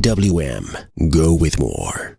GWM. Go with more.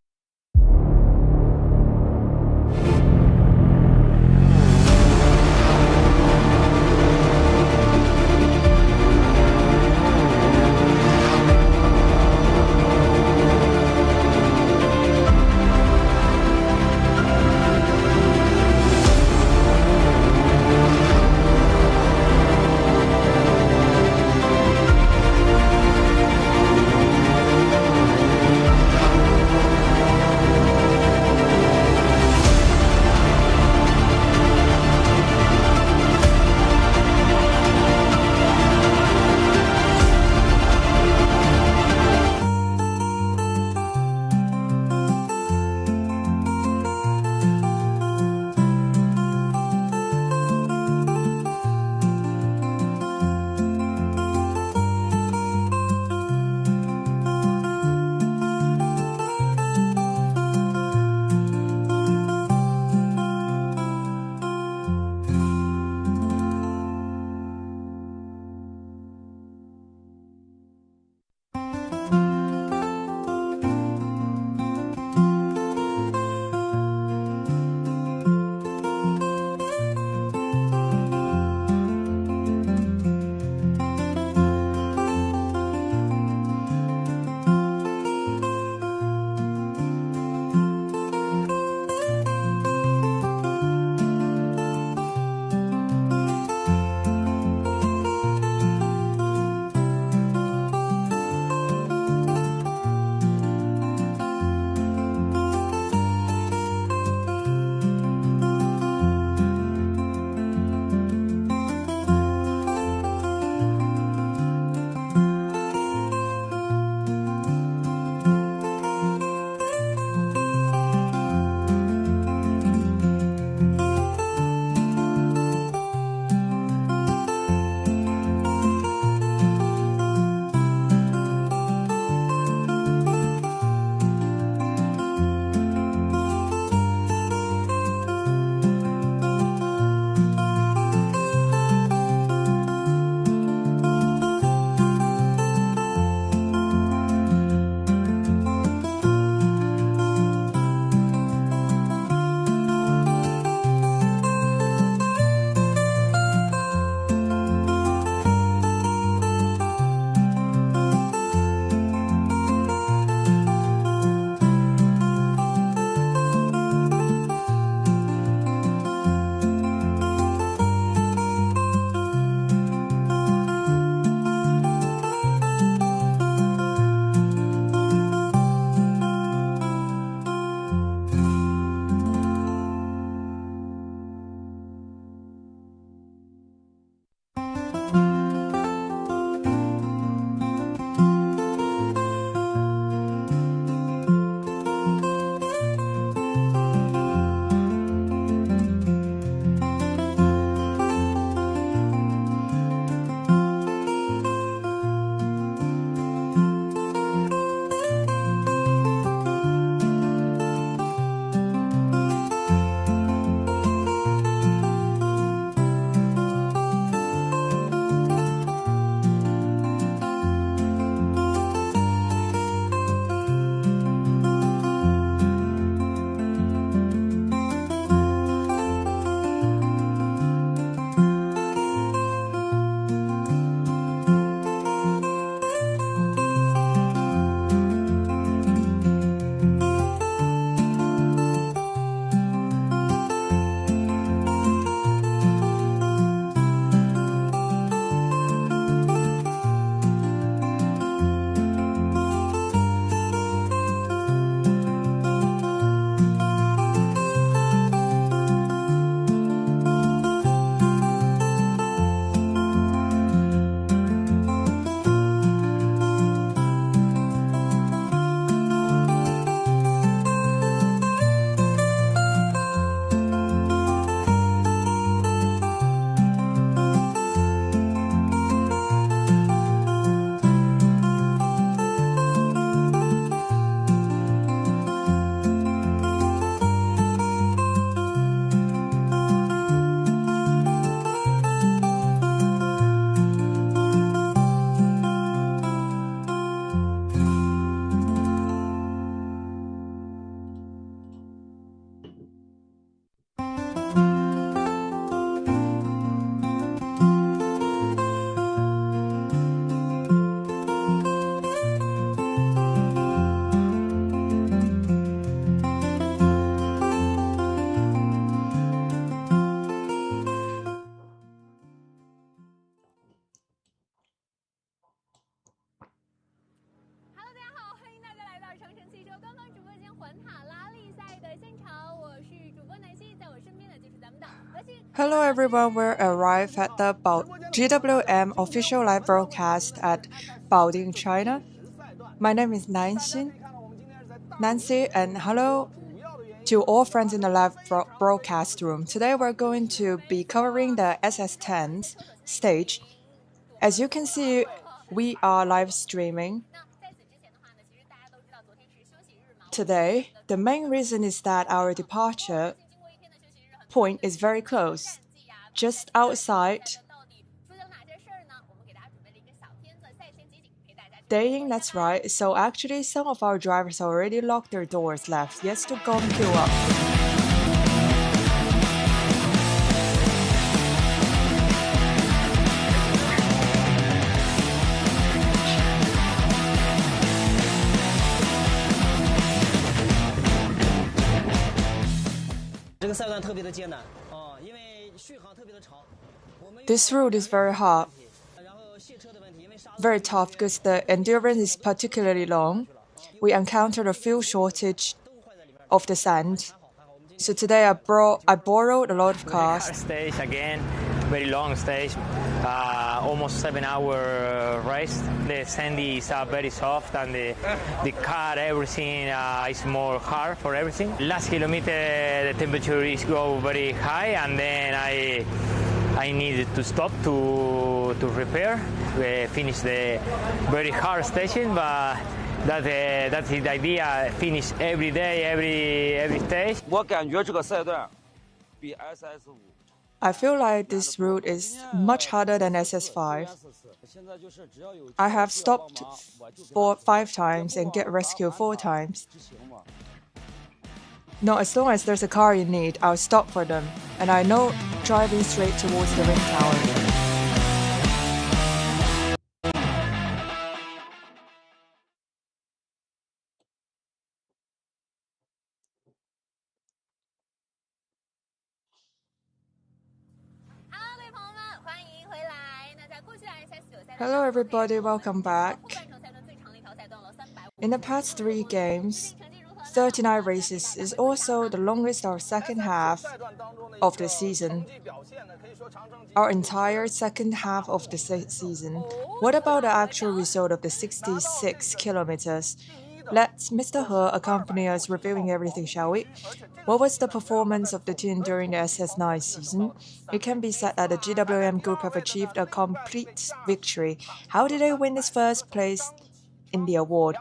Hello everyone, we arrived at the GWM official live broadcast at Baoding, China. My name is Nancy, and hello to all friends in the live broadcast room. Today we're going to be covering the SS10's stage. As you can see, we are live streaming. Today, the main reason is that our departure point is very close, just outside Dating, that's right. So actually, some of our drivers already locked their doors left. Yes, to go and queue up. This route is very hard, very tough because the endurance is particularly long. We encountered a fuel shortage of the sand. So today I borrowed a lot of cars. Stage again, very long stage, almost 7-hour race. The sand is very soft and the car, everything is more hard for everything. Last kilometer the temperature is go very high and then I needed to stop to repair. We finish the very hard station, but that's the idea. Finish every day, every stage. I feel like this route is much harder than SS5. I have stopped 5 times and get rescued 4 times. No, as long as there's a car in need, I'll stop for them. And I know driving straight towards the ring tower. Hello everybody, welcome back. In the past 3 games, 39 races is also the longest our second half of the season. Our entire second half of the season. What about the actual result of the 66 kilometers? Let's Mr. He accompany us reviewing everything, shall we? What was the performance of the team during the SS9 season? It can be said that the GWM group have achieved a complete victory. How did they win this first place in the award?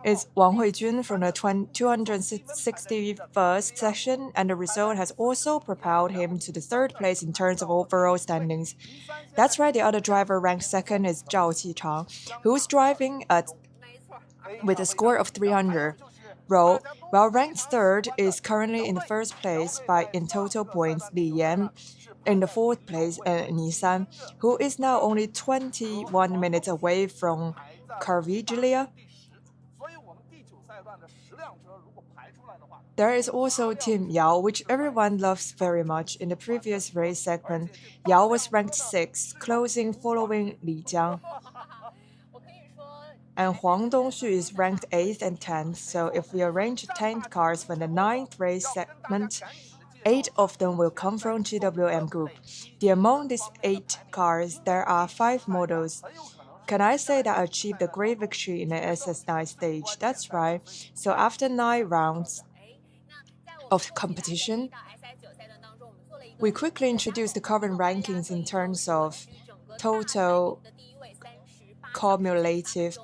It's Wang from the 261st session, and the result has also propelled him to the 3rd place in terms of overall standings. That's right, the other driver ranked 2nd is Zhao Qichang, who's driving with a score of 300. While ranked 3rd is currently in the 1st place in total points Li Yan, in the 4th place and Nissan, who is now only 21 minutes away from Carviglia. There is also Team Yao, which everyone loves very much. In the previous race segment, Yao was ranked 6th, closing following Li Jiang. And Huang Dongxu is ranked 8th and 10th, so if we arrange 10 cars for the 9th race segment, 8 of them will come from GWM Group. Among these 8 cars, there are 5 models. Can I say that I achieved a great victory in the SS9 stage? That's right. So after 9 rounds of competition, we quickly introduced the current rankings in terms of total cumulative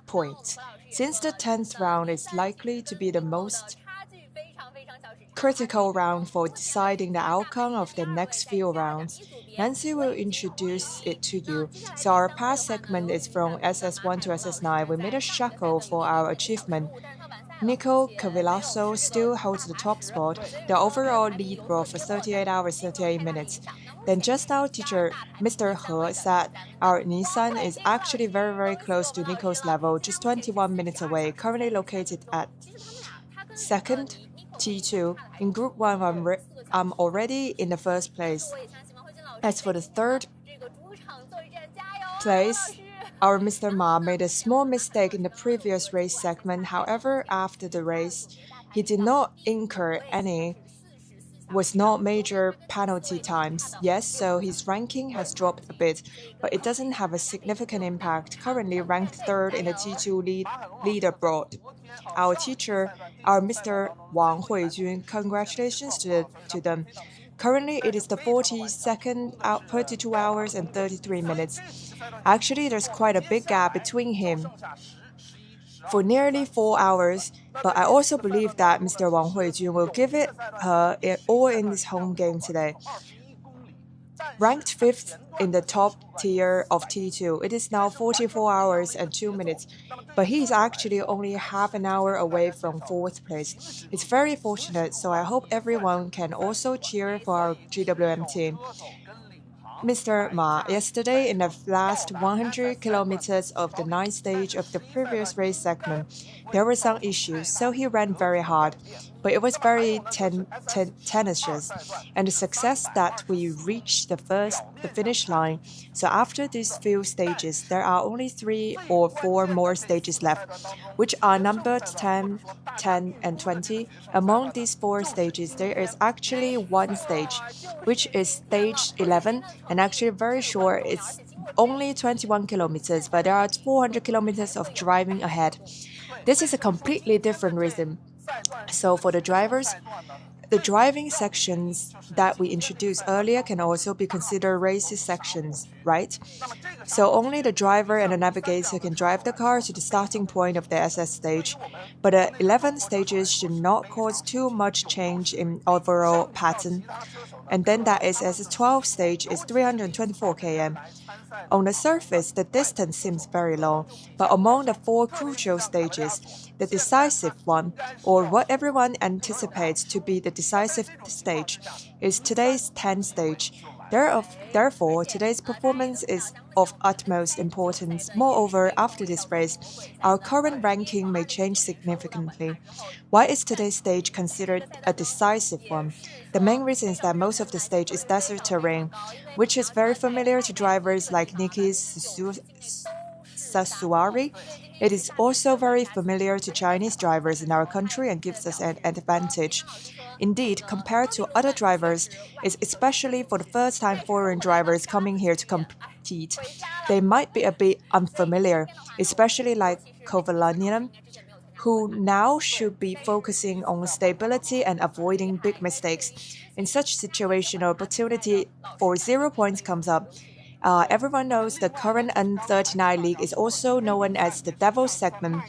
points. Since the 10th round is likely to be the most critical round for deciding the outcome of the next few rounds, Nancy will introduce it to you. So our past segment is from SS1 to SS9. We made a shuffle for our achievement. Nico Cavillaso still holds the top spot, the overall lead role for 38 hours 38 minutes. Then just now teacher Mr. He said our Nissan is actually very close to Nico's level, just 21 minutes away, currently located at 2nd T2. In Group 1, I'm already in the 1st place. As for the 3rd place, our Mr. Ma made a small mistake in the previous race segment. However, after the race, he did not incur any was not major penalty times. Yes, so his ranking has dropped a bit, but it doesn't have a significant impact. Currently ranked third in the T2 leaderboard. Our teacher, our Mr. Wang Huijun, congratulations to them. Currently, it is the 42nd out 32 hours and 33 minutes. Actually, there's quite a big gap between him for nearly 4 hours, but I also believe that Mr. Wang Huijun will give it all in his home game today. Ranked 5th in the top tier of T2, it is now 44 hours and 2 minutes, but he is actually only half an hour away from 4th place. It's very fortunate, so I hope everyone can also cheer for our GWM team. Mr. Ma, yesterday in the last 100 kilometers of the ninth stage of the previous race segment, there were some issues, so he ran very hard. But it was very tenacious, and the success that we reached the finish line. So after these few stages, there are only 3 or 4 more stages left, which are numbered 10, 10, and 20. Among these 4 stages, there is actually one stage, which is stage 11, and actually very short. It's only 21 kilometers, but there are 400 kilometers of driving ahead. This is a completely different rhythm. So for the drivers, the driving sections that we introduced earlier can also be considered races sections, right? So only the driver and the navigator can drive the car to the starting point of the SS stage, but the 11 stages should not cause too much change in overall pattern. And then that is as the 12th stage is 324 km. On the surface, the distance seems very long, but among the 4 crucial stages, the decisive one, or what everyone anticipates to be the decisive stage, is today's 10th stage. Therefore, today's performance is of utmost importance. Moreover, after this race, our current ranking may change significantly. Why is today's stage considered a decisive one? The main reason is that most of the stage is desert terrain, which is very familiar to drivers like Niki Sasuari. It is also very familiar to Chinese drivers in our country and gives us an advantage. Indeed, compared to other drivers, it's especially for the first-time foreign drivers coming here to compete. They might be a bit unfamiliar, especially like Kovalanian, who now should be focusing on stability and avoiding big mistakes. In such situation, an opportunity for 0 points comes up. Everyone knows the current N39 league is also known as the Devil's segment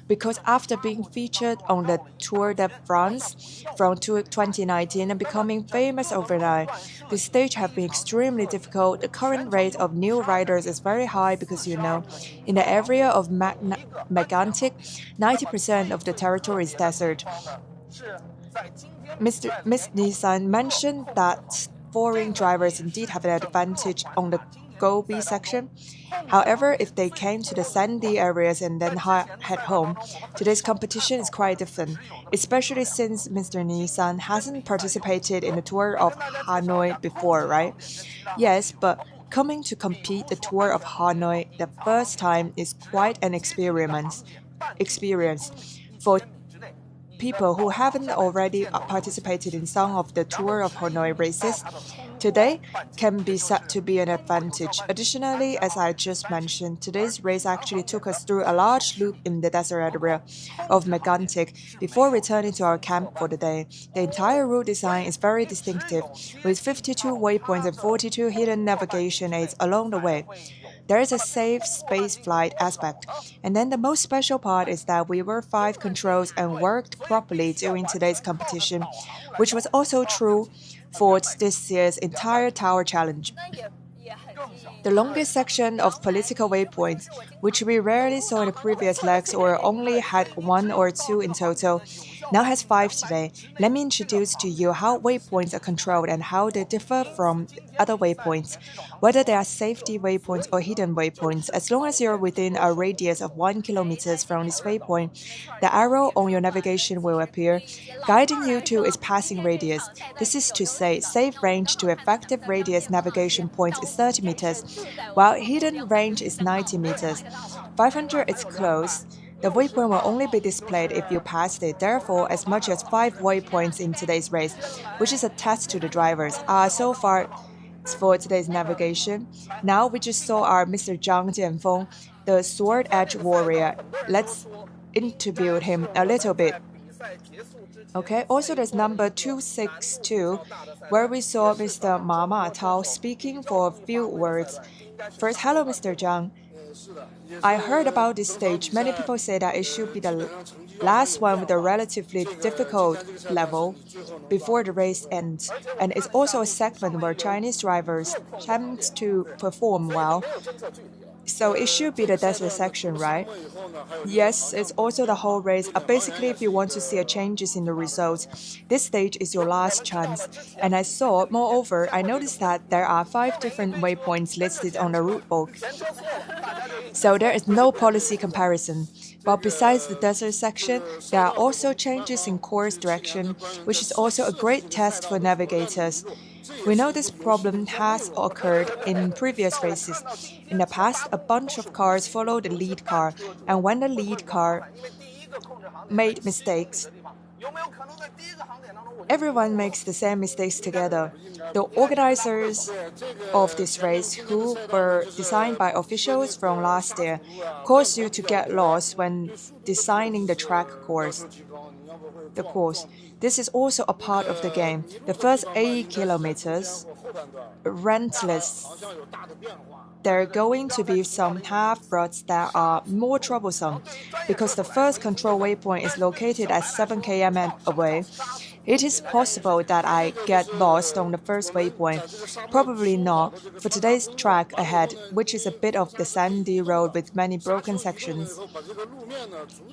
because after being featured on the Tour de France from 2019 and becoming famous overnight, the stage have been extremely difficult. The current rate of new riders is very high because in the area of Megantic, 90% of the territory is desert. Miss Nissan mentioned that foreign drivers indeed have an advantage on the Gobi section. However, if they came to the sandy areas and then head home, today's competition is quite different, especially since Mr. Nissan hasn't participated in the Tour of Hanoi before, right? Yes, but coming to compete the Tour of Hanoi the first time is quite an experience. For people who haven't already participated in some of the Tour of Hanoi races, today can be said to be an advantage. Additionally, as I just mentioned, today's race actually took us through a large loop in the desert area of Megantic before returning to our camp for the day. The entire route design is very distinctive, with 52 waypoints and 42 hidden navigation aids along the way. There is a safe space flight aspect. And then the most special part is that we were 5 controls and worked properly during today's competition, which was also true for this year's entire Tower Challenge. The longest section of political waypoints, which we rarely saw in the previous legs or only had 1 or 2 in total, now has 5 today. Let me introduce to you how waypoints are controlled and how they differ from other waypoints. Whether they are safety waypoints or hidden waypoints, as long as you're within a radius of 1 kilometer from this waypoint, the arrow on your navigation will appear, guiding you to its passing radius. This is to say, safe range to effective radius navigation points is 30 meters, while hidden range is 90 meters. 500 is close. The waypoint will only be displayed if you passed it, therefore as much as 5 waypoints in today's race, which is a test to the drivers. So far for today's navigation. Now we just saw our Mr. Zhang Jianfeng, the sword edge warrior. Let's interview him a little bit. Okay, also there's number 262, where we saw Mr. Ma Tao speaking for a few words. First, hello, Mr. Zhang. I heard about this stage. Many people say that it should be the last one with a relatively difficult level before the race ends. And it's also a segment where Chinese drivers tend to perform well. So it should be the desert section, right? Yes, it's also the whole race. Basically, if you want to see changes in the results, this stage is your last chance. And moreover, I noticed that there are 5 different waypoints listed on the route book. So there is no policy comparison. But besides the desert section, there are also changes in course direction, which is also a great test for navigators. We know this problem has occurred in previous races. In the past, a bunch of cars followed the lead car, and when the lead car made mistakes, everyone makes the same mistakes together. The organizers of this race, who were designed by officials from last year, caused you to get lost when designing the track course. This is also a part of the game. The first 8 kilometers, rentless. There are going to be some half-roads that are more troublesome because the first control waypoint is located at 7 km away. It is possible that I get lost on the first waypoint. Probably not, for today's track ahead, which is a bit of the sandy road with many broken sections.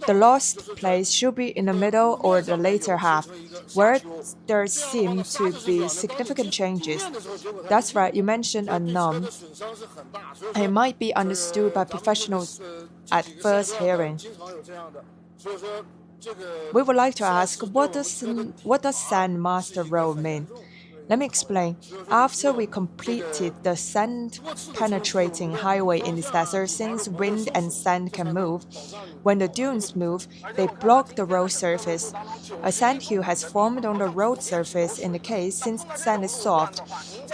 The lost place should be in the middle or the later half, where there seem to be significant changes. That's right, you mentioned a num. It might be understood by professionals at first hearing. We would like to ask, what does Sand Master Road mean? Let me explain. After we completed the sand-penetrating highway in this desert, since wind and sand can move, when the dunes move, they block the road surface. A sand hill has formed on the road surface in the case since the sand is soft.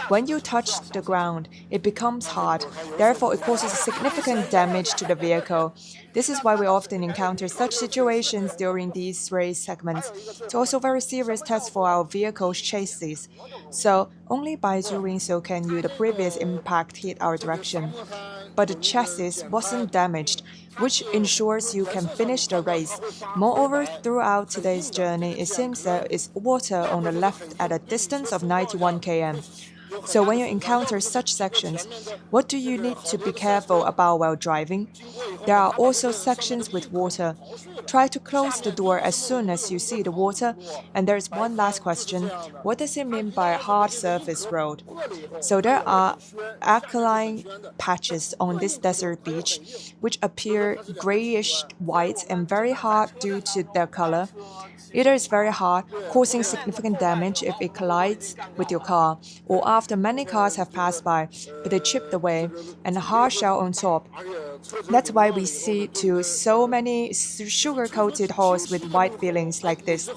When you touch the ground, it becomes hard. Therefore, it causes significant damage to the vehicle. This is why we often encounter such situations during these race segments. It's also a very serious test for our vehicle's chassis. So, only by doing so can the previous impact hit our direction. But the chassis wasn't damaged, which ensures you can finish the race. Moreover, throughout today's journey, it seems there is water on the left at a distance of 91 km. So when you encounter such sections, what do you need to be careful about while driving? There are also sections with water. Try to close the door as soon as you see the water. And there's one last question. What does it mean by a hard surface road? So there are alkaline patches on this desert beach, which appear grayish-white and very hard due to their color. Either it's very hard, causing significant damage if it collides with your car, or after many cars have passed by, but they chipped away, and a hard shell on top. That's why we see so many sugar-coated hulls with white fillings like this.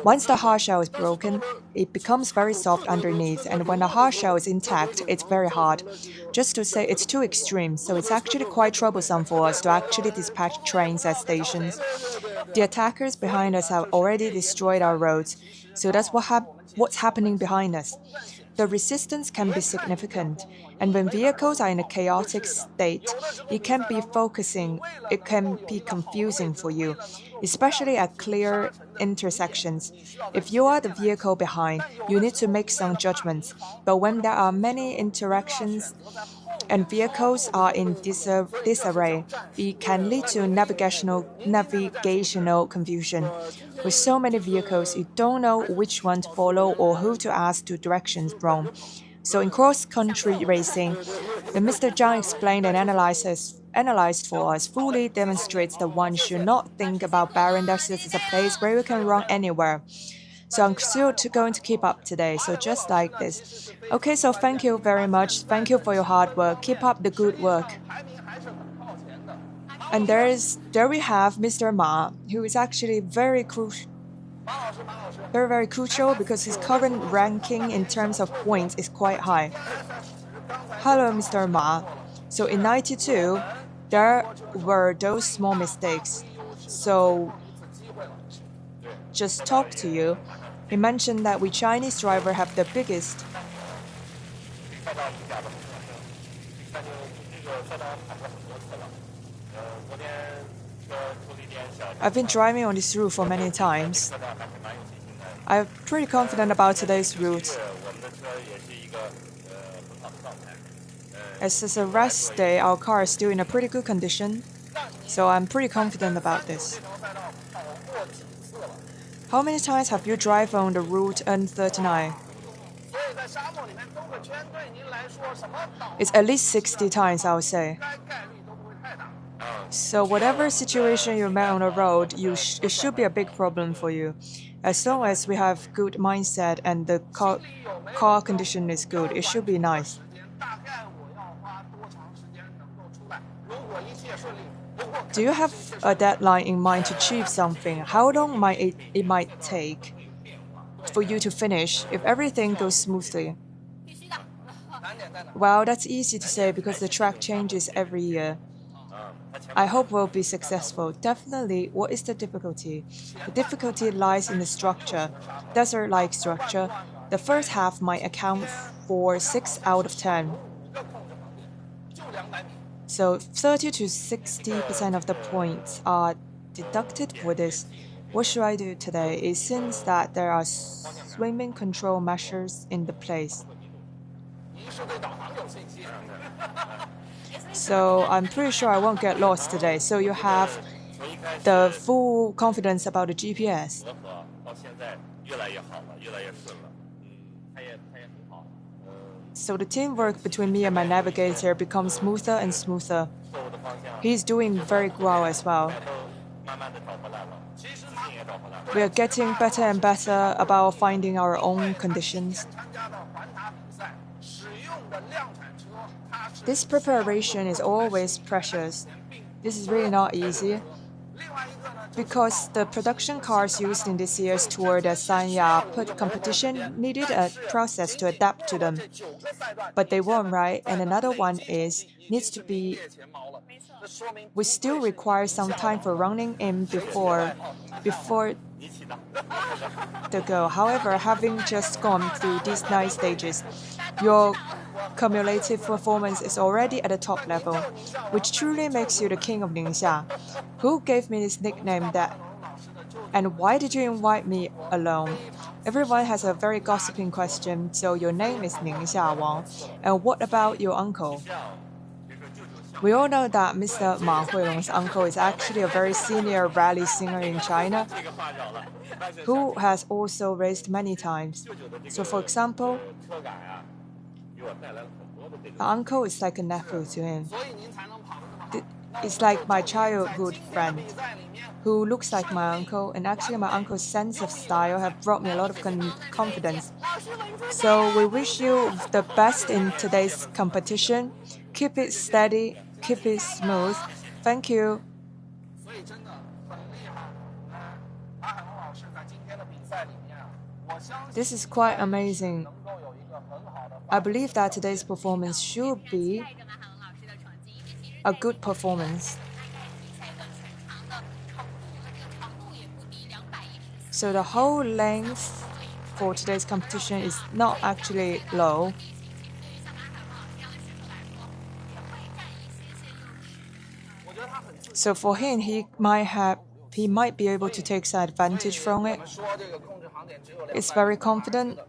Once the hard shell is broken, it becomes very soft underneath, and when the hard shell is intact, it's very hard. Just to say, it's too extreme, so it's actually quite troublesome for us to actually dispatch trains at stations. The attackers behind us have already destroyed our roads, so that's what's happening behind us. The resistance can be significant, and when vehicles are in a chaotic state, it can be confusing for you, especially at clear intersections. If you are the vehicle behind, you need to make some judgments, but when there are many interactions and vehicles are in disarray, it can lead to navigational confusion. With so many vehicles, you don't know which one to follow or who to ask to directions from. So in cross-country racing, when Mr. Zhang explained and analyzed for us, fully demonstrates that one should not think about barren deserts as a place where you can run anywhere. So I'm still going to keep up today, so just like this. Okay, so thank you very much. Thank you for your hard work. Keep up the good work. And there we have Mr. Ma, who is actually very crucial because his current ranking in terms of points is quite high. Hello, Mr. Ma. So in 92, there were those small mistakes. So just talk to you. He mentioned that we Chinese driver have the biggest. I've been driving on this route for many times. I'm pretty confident about today's route. As it's a rest day, our car is still in a pretty good condition, so I'm pretty confident about this. How many times have you driven on the route N39? It's at least 60 times, I would say. So whatever situation you met on the road, it should be a big problem for you. As long as we have good mindset and the car condition is good, it should be nice. Do you have a deadline in mind to achieve something? How long might it take for you to finish if everything goes smoothly? Well, that's easy to say because the track changes every year. I hope we'll be successful. Definitely, what is the difficulty? The difficulty lies in the structure. Desert-like structure. The first half might account for 6 out of 10. So 30 to 60% of the points are deducted for this. What should I do today? It seems that there are swimming control measures in the place. So I'm pretty sure I won't get lost today. So you have the full confidence about the GPS. So the teamwork between me and my navigator becomes smoother and smoother. He's doing very well as well. We are getting better and better about finding our own conditions. This preparation is always precious. This is really not easy. Because the production cars used in this year's Tour de Sanya put competition needed a process to adapt to them. But they won, right? And another one is, we still require some time for running in before the goal. However, having just gone through these 9 stages, your cumulative performance is already at the top level, which truly makes you the king of Ningxia. Who gave me this nickname that? And why did you invite me alone? Everyone has a very gossiping question, so your name is Ningxia Wang. And what about your uncle? We all know that Mr. Ma Huilong's uncle is actually a very senior rally singer in China, who has also raced many times. So for example, my uncle is like a nephew to him. It's like my childhood friend who looks like my uncle, and actually my uncle's sense of style have brought me a lot of confidence. So we wish you the best in today's competition. Keep it steady, keep it smooth. Thank you. This is quite amazing. I believe that today's performance should be a good performance. So the whole length for today's competition is not actually low. So for him, he might be able to take some advantage from it. It's very confident.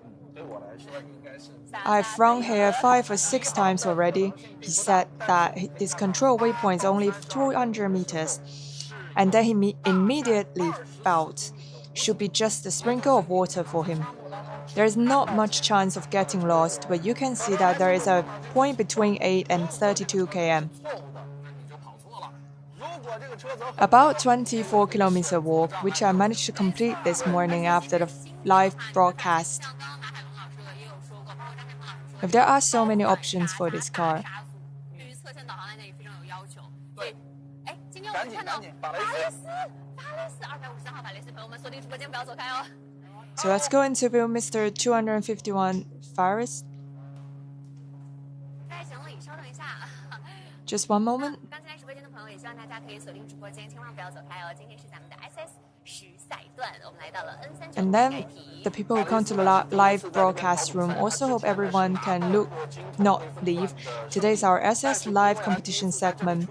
I've run here 5 or 6 times already. He said that his control waypoint is only 200 meters, and then he immediately felt should be just a sprinkle of water for him. There is not much chance of getting lost, but you can see that there is a point between 8 and 32 km. About 24 kilometer walk, which I managed to complete this morning after the live broadcast. If there are so many options for this car. So let's go interview Mr. 251 Faris. Just one moment. And then the people who come to the live broadcast room also hope everyone can not leave. Today's our SS live competition segment.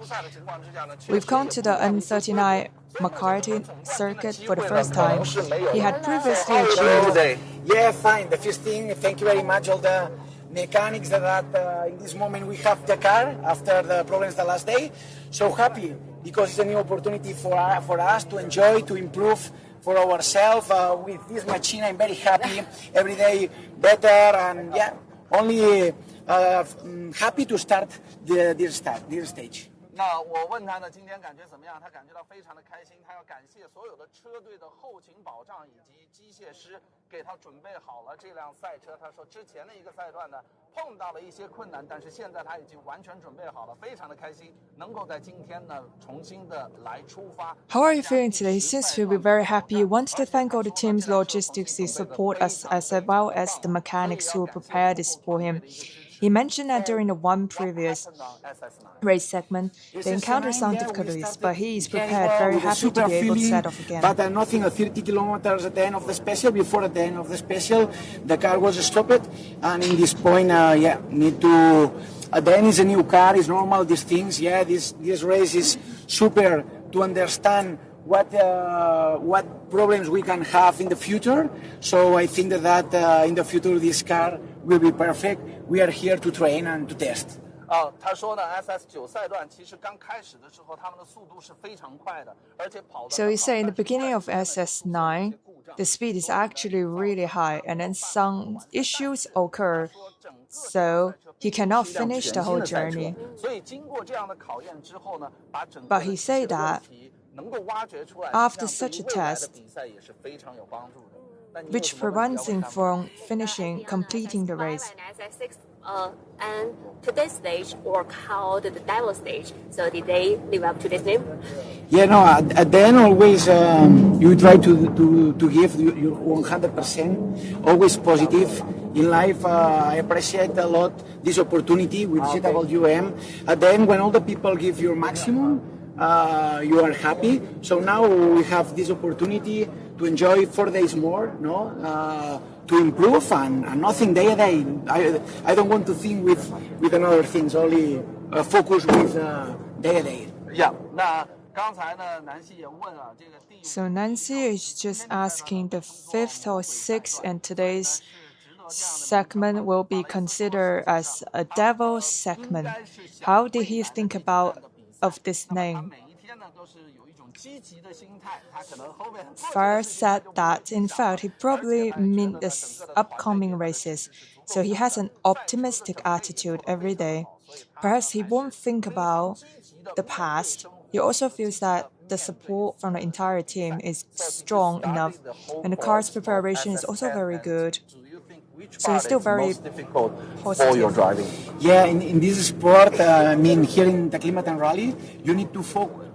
We've come to the N39 McCarthy circuit for the first time. He had previously achieved... Yeah, fine. The first thing, thank you very much all the mechanics that in this moment we have Dakar after the problems the last day. So happy because it's a new opportunity for us to enjoy, to improve for ourselves with this machine. I'm very happy. Every day better and yeah, only happy to start this stage. 那我问他呢，今天感觉怎么样？他感觉到非常的开心，他要感谢所有的车队的后勤保障以及机械师给他准备好了这辆赛车。他说之前的一个赛段呢碰到了一些困难，但是现在他已经完全准备好了，非常的开心，能够在今天呢重新的来出发。 How are you feeling today? Since we'll be very happy, we wanted to thank all the team's logistics who support us as well as the mechanics who prepared this for him. He mentioned that during the one previous race segment, they encountered some difficulties, but he is prepared, very happy to be able to set off again. But nothing, 30 kilometers at the end of the special. Before at the end of the special, the car was stopped, and in this point, need to. Then is a new car. It's normal. These things, this race is super to understand what problems we can have in the future. So I think that in the future this car will be perfect. We are here to train and to test. 他说呢 ，SS9 赛段其实刚开始的时候，他们的速度是非常快的，而且跑。So he said in the beginning of SS9, the speed is actually really high, and then some issues occur, so he cannot finish the whole journey. 所以经过这样的考验之后呢，把整个 But he said that 能够挖掘出来 after such a test, 比赛也是非常有帮助的。 which prevents him from completing the race. And today's stage, or called the Devil stage. So did they live up to this name? Yeah, no. At the end, always you try to give your 100%. Always positive in life. I appreciate a lot this opportunity with GWM. At the end, when all the people give your maximum, you are happy. So now we have this opportunity to enjoy 4 days more, to improve and nothing day a day. I don't want to think with another things, only focus with day a day. Yeah. 那刚才呢，南希也问啊，这个第 So Nancy is just asking the 5th or 6th, and today's segment will be considered as a devil segment. How did he think of this name? 每一天呢都是有一种积极的心态，他可能后面 Farr said that, in fact, he probably meant the upcoming races, so he has an optimistic attitude every day. Perhaps he won't think about the past. He also feels that the support from the entire team is strong enough, and the car's preparation is also very good. So he's still very difficult positive. for your driving. Yeah, in this sport, I mean, here in Taklimakan Rally, you need to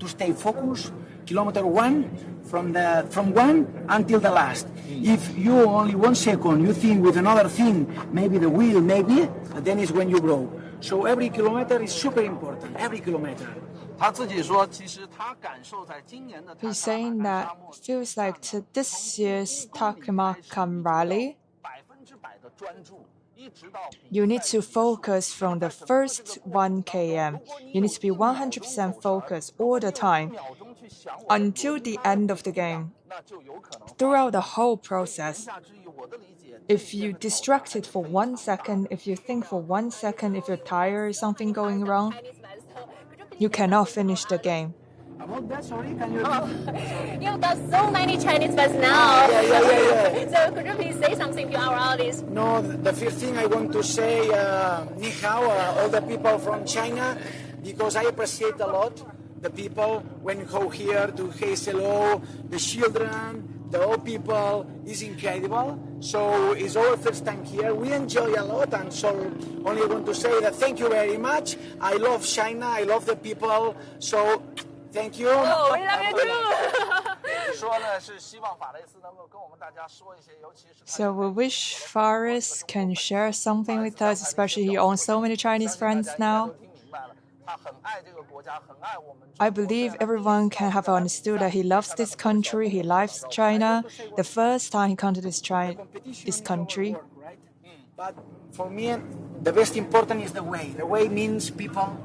stay focused. Kilometer 1 from 1 until the last. If you only 1 second you think with another thing, maybe the wheel, then is when you grow. So every kilometer is super important. Every kilometer. 他自己说，其实他感受在今年的 He's saying that feels like to this year's Taklimakan Rally, 100%的专注，一直到 you need to focus from the first 1 km. You need to be 100% focused all the time until the end of the game. 那就有可能 Throughout the whole process, 下之于我的理解， if you distracted for 1 second, if you think for 1 second, if you're tired, something going wrong, you cannot finish the game. About that, sorry, can you? You've got so many Chinese fans now. Yeah. So could you please say something to our audience? No, the first thing I want to say, ni hao, all the people from China, because I appreciate a lot the people when you go here to say hello, the children, the old people, is incredible. So it's our first time here. We enjoy a lot, and so only want to say that thank you very much. I love China, I love the people. So Thank you. Oh, we love you too. 你说呢是希望法雷斯能够跟我们大家说一些，尤其是 So we wish Faris can share something with us, especially he owns so many Chinese friends now. 听明白了，他很爱这个国家，很爱我们。 I believe everyone can have understood that he loves this country, he loves China. The first time he comes to this country. But for me, the best important is the way. The way means people,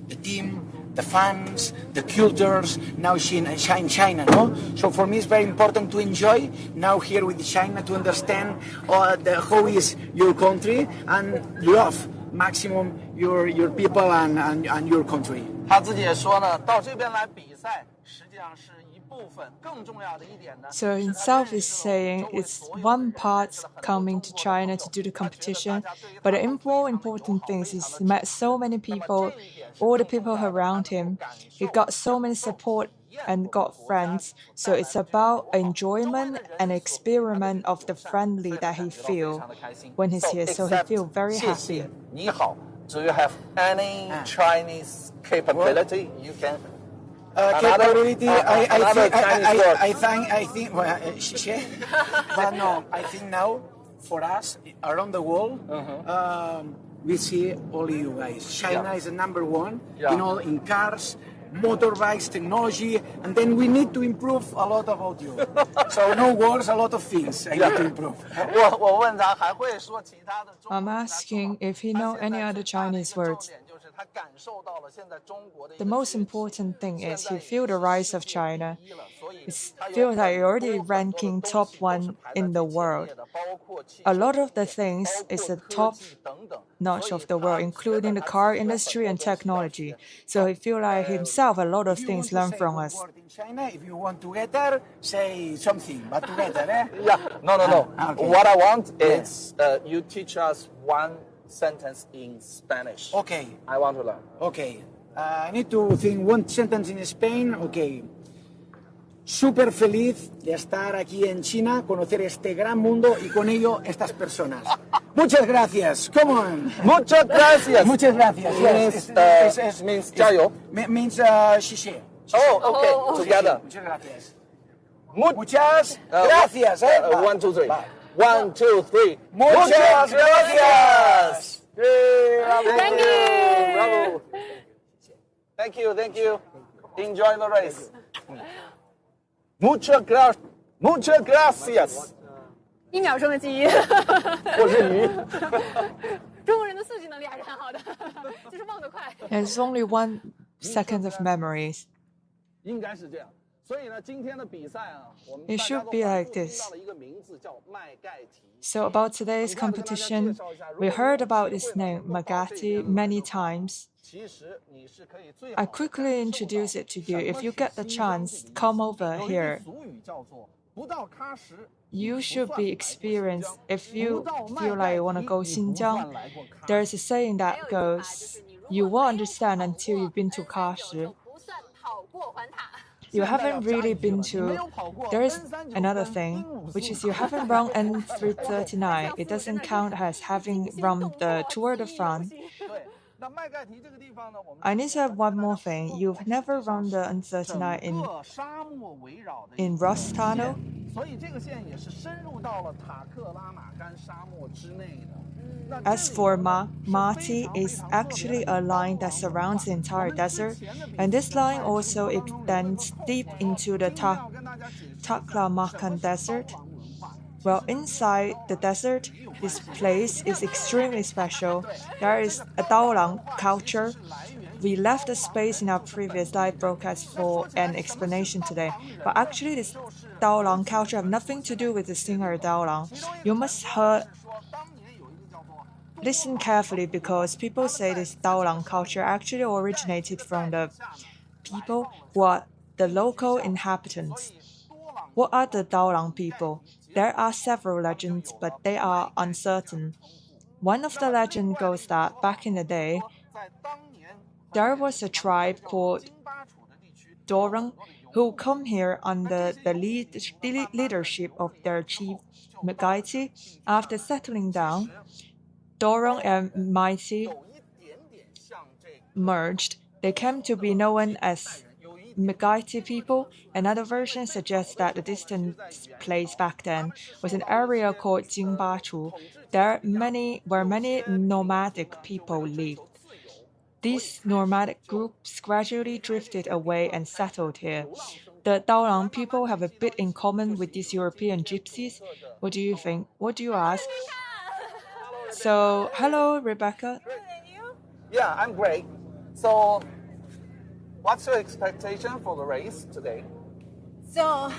the team, the fans, the cultures, now in China, no? So for me it's very important to enjoy now here with China, to understand how is your country and love maximum your people and your country. 他自己也说呢，到这边来比赛，实际上是一部分。更重要的一点呢 So himself is saying it's one part coming to China to do the competition, but the more important thing is he's met so many people, all the people around him. He got so many support and got friends. So it's about enjoyment and experiment of the friendly that he feel when he's here. So he feel very happy. 你好 Do you have any Chinese capability you can? Capability, another Chinese word. I think, well, but no, I think now for us around the world, we see only you guys. China is the number one, you know, in cars, motorbikes, technology, and then we need to improve a lot about you. So no words, a lot of things I need to improve. 我问他还会说其他的中文 I'm asking if he know any other Chinese words. 就是他感受到了现在中国的 The most important thing is he feel the rise of China. It feels like you're already ranking top one in the world. A lot of the things is the top notch of the world, including the car industry and technology. So he feel like himself a lot of things learn from us. In China, if you want together, say something, but together, eh? Yeah, no. Okay. What I want is you teach us one sentence in Spanish. Okay. I want to learn. Okay. I need to think one sentence in Spain. Okay. Súper feliz de estar aquí en China, conocer este gran mundo y con ello estas personas. Muchas gracias. Come on. Muchas gracias. Muchas gracias. Yes. Means 加油. Means 谢谢. Oh, okay. Together. Muchas gracias. Muchas gracias. 1, 2, 3. 1, 2, 3. Muchas gracias. Thank you. Bravo. Thank you. Enjoy the race. Muchas gracias. 1秒钟的记忆。我是鱼。中国人的四级能力还是很好的，就是忘得快。There's only 1 second of memories. 应该是这样。所以呢，今天的比赛啊，我们 It 大家 should 都 be 反 like 复听 this. 到了一个名字叫麦盖提。 So about today's competition, we heard about his name, Magati, many times. 其实你是可以最 I quickly introduce it to you. If you get the chance, come over 有一句 here. 俗语叫做不到喀什。 You should be experienced. If you feel like you want to go Xinjiang, there's a saying that goes, you won't understand until you've been to Kashi. 不算跑过环塔。 You haven't really been to. There is another thing, which is you haven't run N339. It doesn't count as having run the Tour de France. 对，那麦盖提这个地方呢，我们 I need to have one more thing. You've never run the N39 整个沙漠围绕的 in Ross Tunnel. 所以这个线也是深入到了塔克拉玛干沙漠之内的。 As for Mati, is actually a line that surrounds the entire desert, and this line also extends deep into the Taklimakan desert. Well, inside the desert, this place is extremely special. There is a Daolang culture. We left a space in our previous live broadcast for an explanation today, but actually this Daolang culture have nothing to do with the singer Daolang. You must listen carefully because people say this Daolang culture actually originated from the people who are the local inhabitants. What are the Daolang people? There are several legends, but they are uncertain. One of the legends goes that back in the day, there was a tribe called Dorang who come here under the leadership of their chief Magaiti. After settling down, Dorang and Mighty merged. They came to be known as Megaiti people. Another version suggests that the distant place back then was an area called Jingbachu. Where many nomadic people lived. These nomadic groups gradually drifted away and settled here. The Daolang people have a bit in common with these European gypsies. What do you think? What do you ask? So, hello, Rebecca. Yeah, I'm great. So, what's your expectation for the race today? So,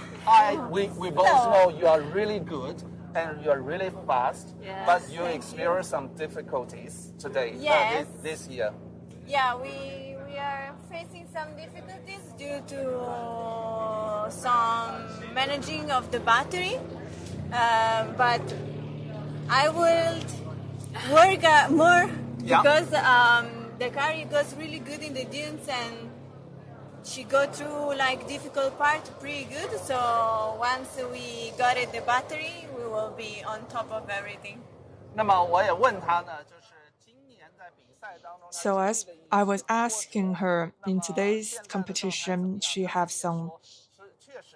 We both know you are really good and you are really fast, Yes, but you thank experience some difficulties today, Yes. this year. yeah, we are facing some difficulties due to some managing of the battery, but I will work more Yeah. because the car goes really good in the dunes and she go through like difficult part pretty good. So once we got it the battery, we will be on top of everything. 那么我也问他呢，就是今年在比赛当中， So, as I was asking her, in today's competition, she have some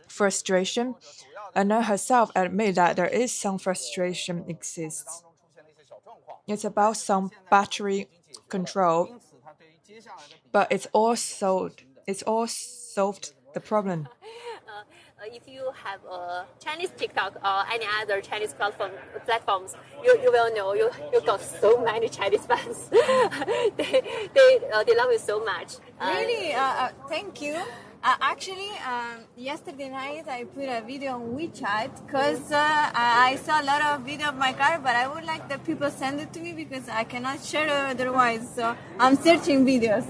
frustration, and her herself admit that there is some frustration exists. It's about some battery control, but it's all solved the problem. If you have a Chinese TikTok or any other Chinese platforms, you will know you got so many Chinese fans. they love you so much. Really, thank you. Actually, yesterday night I put a video on WeChat because I saw a lot of video of my car, but I would like the people send it to me because I cannot share it otherwise. So I'm searching videos.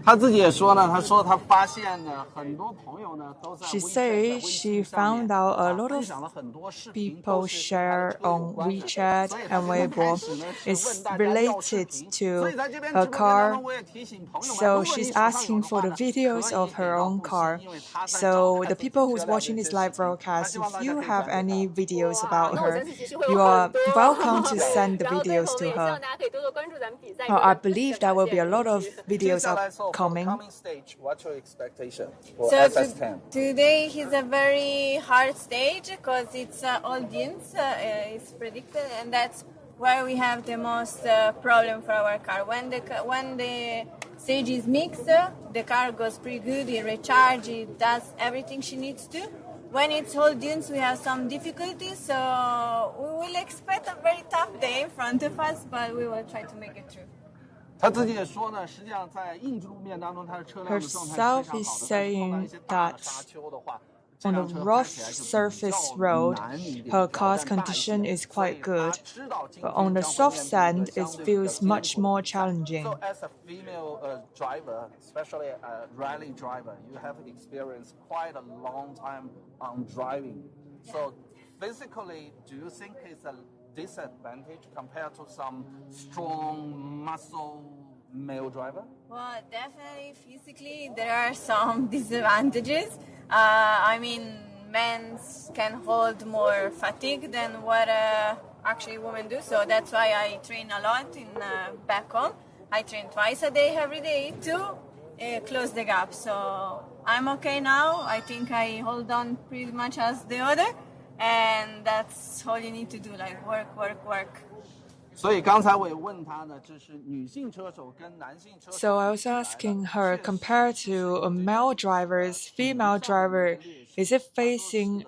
他自己也说呢，他说他发现呢，很多朋友呢都在 She WeChat said 在 she 微信上面 found out a lot 分 of 享了很多视频， people 都是跟他的 share 车有 on 关的 WeChat 所以他 and 就开 Weibo 始呢是 is 问大家要视 related 频 to 所以在这边 her 直播间当 car. 中，我也提醒朋友们， So 如果你 she's 手上有 asking 的 for 话 the 呢， videos 可 of 以 her 给到 own 不 car. 惜，因为他在 So 看 the 自己 people 车 who's 辆的 watching 一 this 些 live 视频，他 broadcast, 希望 if 大家 you 可以 have 转给 any 他。 videos 哇 about 那我 her, 相信其实会有 you 很 are 多 welcome to send the 然后对 videos 我们 to 也希望 her. 大家可以多多关注咱们比赛。 I believe there will be a lot of 接 videos 下来 so for the upcoming. coming stage, what's your expectation for So SS10? today is a very hard stage because it's audience is predicted, and that's where we have the most problem for our car. When the stage is mixed, the car goes pretty good. It recharges, it does everything she needs to. When it's whole dunes, we have some difficulties, so we will expect a very tough day in front of us, but we will try to make it through. 他自己也说呢，实际上在硬质路面当中，他的车辆的状态是非常好的。 Herself is 但是碰到 saying 一些大的 that 沙丘的话，这 On 辆 the 车 rough 开起来就比 surface 较 road, 难一点， her 挑 car's 战大一 condition 些。 is 所以 quite 他 good, 知道今 but 天 on the 将会 soft 面对一 sand, 个 it 相对比较 feels 艰 much 苦 more 的比赛。 challenging. So as a female driver, especially a rally driver, you have experienced quite a long time on driving. So physically, do you think it's a disadvantage compared to some strong muscle male driver? Well, definitely physically there are some disadvantages. I mean, men can hold more fatigue than what actually women do. So that's why I train a lot in back home. I train twice a day, every day to close the gap. So I'm okay now. I think I hold on pretty much as the other. And that's all you need to do, like work, work, work. 所以刚才我也问他呢，就是女性车手跟男性车手。 So I was asking her, compared to male drivers, female driver, is it facing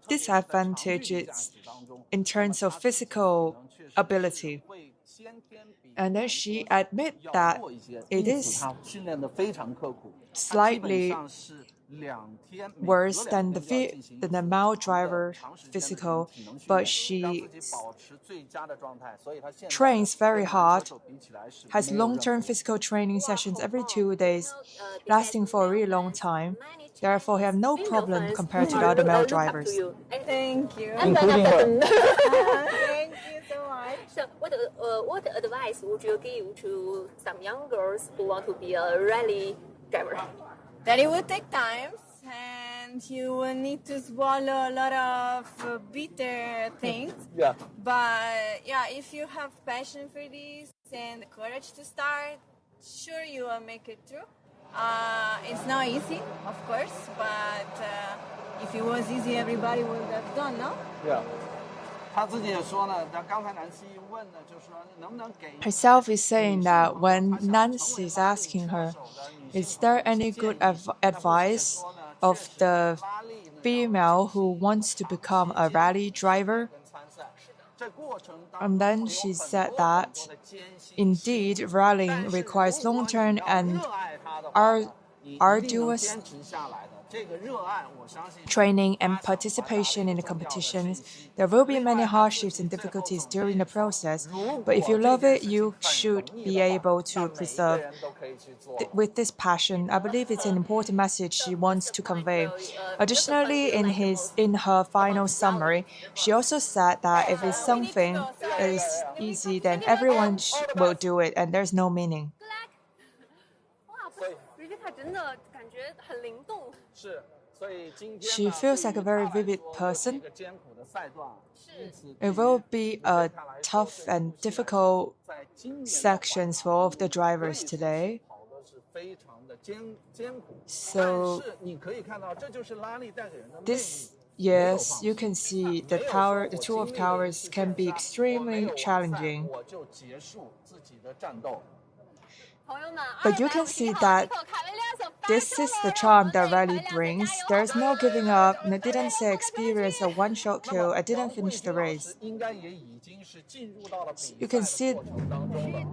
disadvantages in terms of physical ability? And then she admit that it is slightly worse than the male driver physical, but she trains very hard, has long-term physical training sessions every 2 days, lasting for a really long time. Therefore, you have no problem compared to the other male drivers. Thank you. Including her. Thank you so much. So what advice would you give to some young girls who want to be a rally driver? That it will take time and you will need to swallow a lot of bitter things. Yeah. But yeah, if you have passion for this and the courage to start, sure you will make it through. It's not easy, of course, but if it was easy, everybody would have done, no? Yeah. 他自己也说呢，刚才南希问呢，就是说能不能给 Herself is saying that when Nancy is asking her, is there any good advice of the female who wants to become a rally driver? And then she said that indeed rallying requires long-term and arduous training and participation in the competitions. There will be many hardships and difficulties during the process, but if you love it, you should be able to preserve. With this passion, I believe it's an important message she wants to convey. Additionally, in her final summary, she also said that if it's something that is easy, then everyone will do it, and there's no meaning. 哇，Rebecca 真的感觉很灵动。是，所以今天 She feels like a very vivid person. It will be a tough and difficult sections for all of the drivers today. So this yes, you can see the tour of towers can be extremely challenging. But you can see that this is the charm that rally brings. There's no giving up, and I didn't say experience a one-shot kill. I didn't finish the race. You can see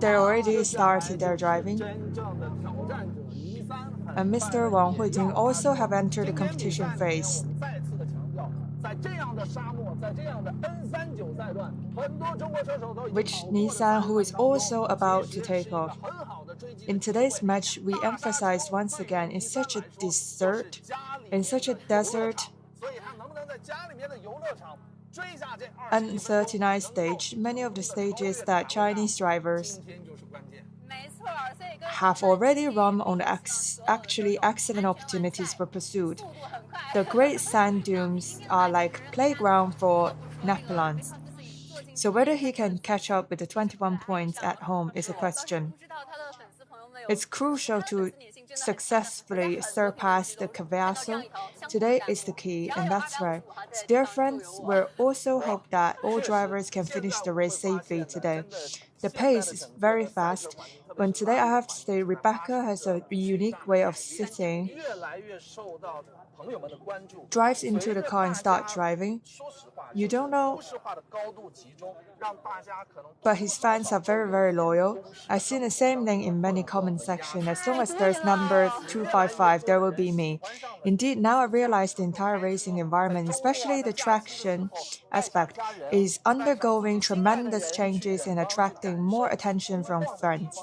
they already started their driving. And Mr. Wang Huijing also have entered the competition phase. Which Nissan, who is also about to take off. In today's match, we emphasized once again, in such a desert, and 39 stage, many of the stages that Chinese drivers have already run on actually excellent opportunities for pursuit. The great sand dunes are like playground for Nepalans. So whether he can catch up with the 21 points at home is a question. It's crucial to successfully surpass the Cavasso. Today is the key, and that's right. So dear friends, we also hope that all drivers can finish the race safely today. The pace is very fast. When today I have to say Rebecca has a unique way of sitting, drives into the car and starts driving. You don't know, but his fans are very, very loyal. I've seen the same thing in many comment sections. As long as there's number 255, there will be me. Indeed, now I realize the entire racing environment, especially the traction aspect, is undergoing tremendous changes and attracting more attention from fans.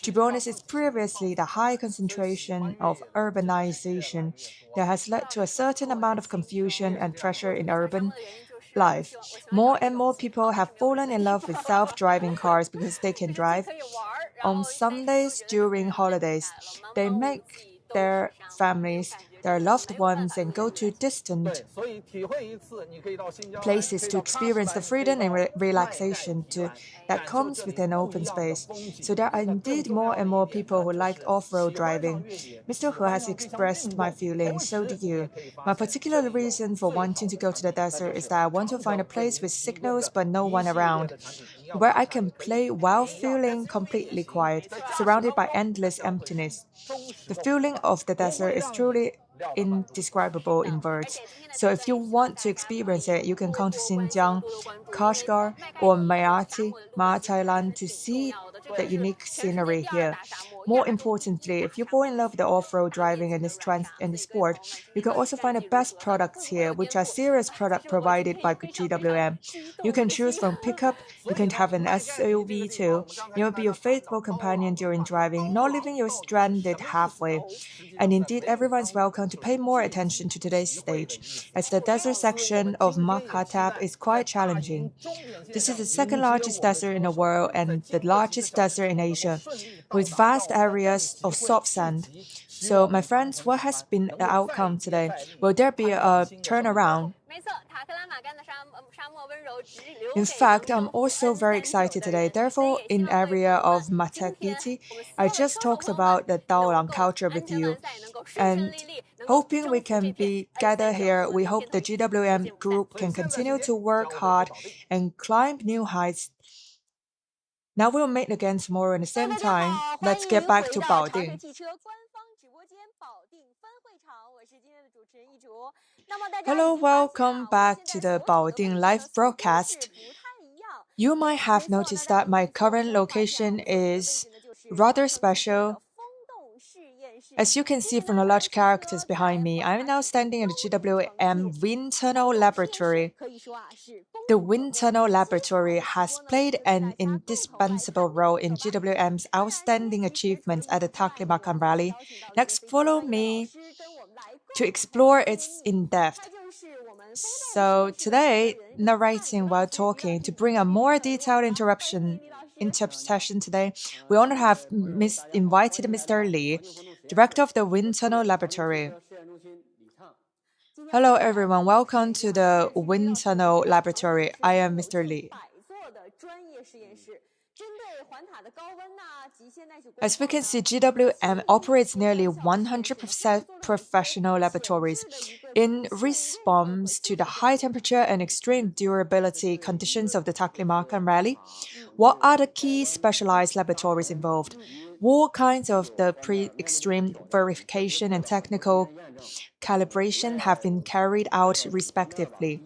To be honest, it's previously the high concentration of urbanization that has led to a certain amount of confusion and pressure in urban life. More and more people have fallen in love with self-driving cars because they can drive. On Sundays during holidays, they make their families, their loved ones, and go to distant places to experience the freedom and relaxation that comes with an open space. So there are indeed more and more people who like off-road driving. Mr. He has expressed my feelings, so do you. My particular reason for wanting to go to the desert is that I want to find a place with signals but no one around, where I can play while feeling completely quiet, surrounded by endless emptiness. The feeling of the desert is truly indescribable in words. So if you want to experience it, you can come to Xinjiang, Kashgar, or Mayati, Thailand to see the unique scenery here. More importantly, if you fall in love with the off-road driving and the sport, you can also find the best products here, which are serious products provided by GWM. You can choose from pickup, you can have an SUV too. It will be your faithful companion during driving, not leaving you stranded halfway. And indeed, everyone's welcome to pay more attention to today's stage, as the desert section of Makhatab is quite challenging. This is the second largest desert in the world and the largest desert in Asia, with vast areas of soft sand. So, my friends, what has been the outcome today? Will there be a turnaround? In fact, I'm also very excited today. Therefore, in area of Matagiti, I just talked about the Daolang culture with you. And hoping we can be gathered here, we hope the GWM group can continue to work hard and climb new heights. Now we'll meet again tomorrow at the same time. Let's get back to Baoding. Hello, welcome back to the Baoding live broadcast. You might have noticed that my current location is rather special. As you can see from the large characters behind me, I am now standing in the GWM Wind Tunnel Laboratory. The Wind Tunnel Laboratory has played an indispensable role in GWM's outstanding achievements at the Taklimakan Rally. Next, follow me to explore its in depth. So today, narrating while talking to bring a more detailed interpretation today, we want to have invited Mr. Li, director of the Wind Tunnel Laboratory. Hello everyone, welcome to the Wind Tunnel Laboratory. I am Mr. Li. As we can see, GWM operates nearly 100% professional laboratories. In response to the high temperature and extreme durability conditions of the Taklimakan Rally, what are the key specialized laboratories involved? What kinds of the pre-extreme verification and technical calibration have been carried out respectively?